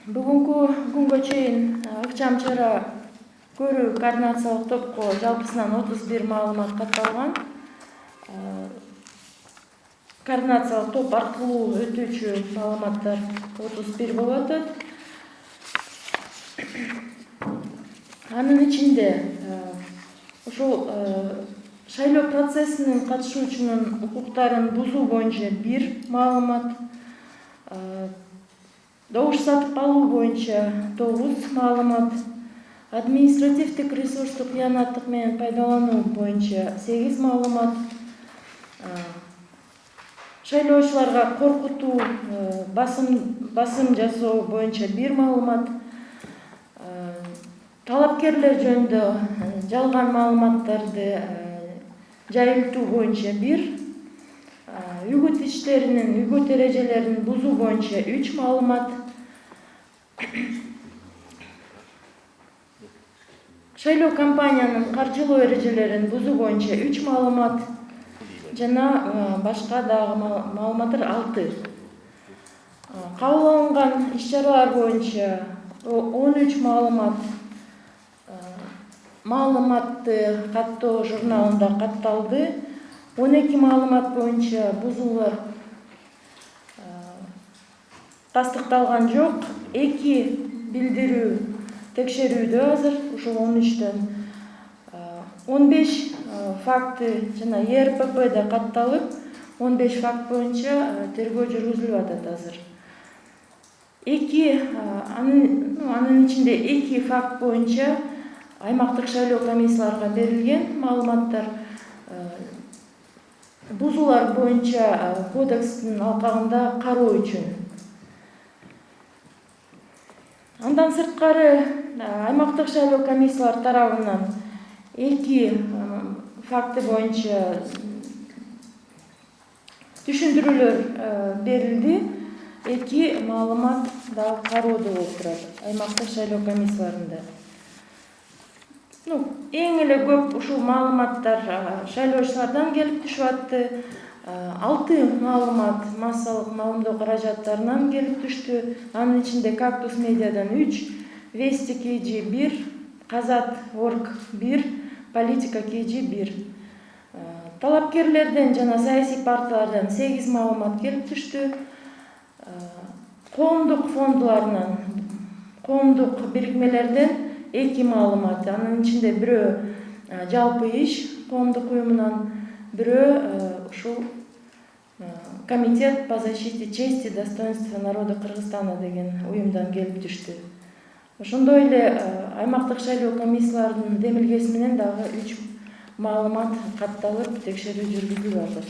Бүгүнкү күнгө чейин ыкчам чара көрүү координациялык топко жалпысынан 31 маалымат катталган. Координациялык топ аркылуу өтүүчү маалыматтар 31 болуп атат. Анын ичинде ушул шайлоо процессинин катышуучунун укуктарын бузуу боюнча 1 маалымат, добуш сатып алуу боюнча 9 маалымат, административдик ресурсту кыянаттык менен пайдалануу боюнча 8 маалымат, шайлоочуларга коркутуу, басым жасоо боюнча 1 маалымат, талапкерлер жөнүндө жалган маалыматтарды жайылтуу боюнча 1, үгүт иштеринин, үгүт эрежелерин бузуу боюнча 3 маалымат, шайлоо кампаниянын каржылоо эрежелерин бузуу боюнча 3 маалымат жана башка дагы маалыматтар 6. Кабыл алынган иш-чаралар боюнча 13 маалымат маалыматты каттоо журналында катталды. 12 маалымат боюнча бузуулар тастыкталган жок. 2 билдирүү текшерүүдө азыр ушул 13төн. 15 факты жана ЕРПП катталып, 15 факт боюнча тергөө жүргүзүлүп атат азыр. Анын ичинде 2 факт боюнча аймактык шайлоо комиссияларга берилген маалыматтар, бузуулар боюнча кодекстин алкагында кароо үчүн. Андан сырткары аймактык шайлоо комиссиялар тарабынан 2 факты боюнча түшүндүрүүлөр берилди. 2 маалымат дагы кароодо болуп турат аймактык шайлоо комиссияларында. Эң эле көп ушул маалыматтар шайлоочулардан келип түшүп атты. 6 маалымат массалык маалымдоо каражаттарынан келип түштү. Анын ичинде Кактус медиадан 3, Вести KG 1, Казат.орг 1, Политика KG 1. Талапкерлерден жана саясий партиялардан 8 маалымат келип түштү. Коомдук фондуларынан, коомдук бирикмелерден 2 маалымат. Анын ичинде бирөө жалпы иш коомдук уюмунан, бирөө ушул Комитет по защите чести и достоинства народа Кыргызстана деген уюмдан келип түштү. Ошондой эле аймактык шайлоо комиссияларынын демилгеси менен дагы 3 маалымат катталып, текшерүү жүргүзүлүп атат.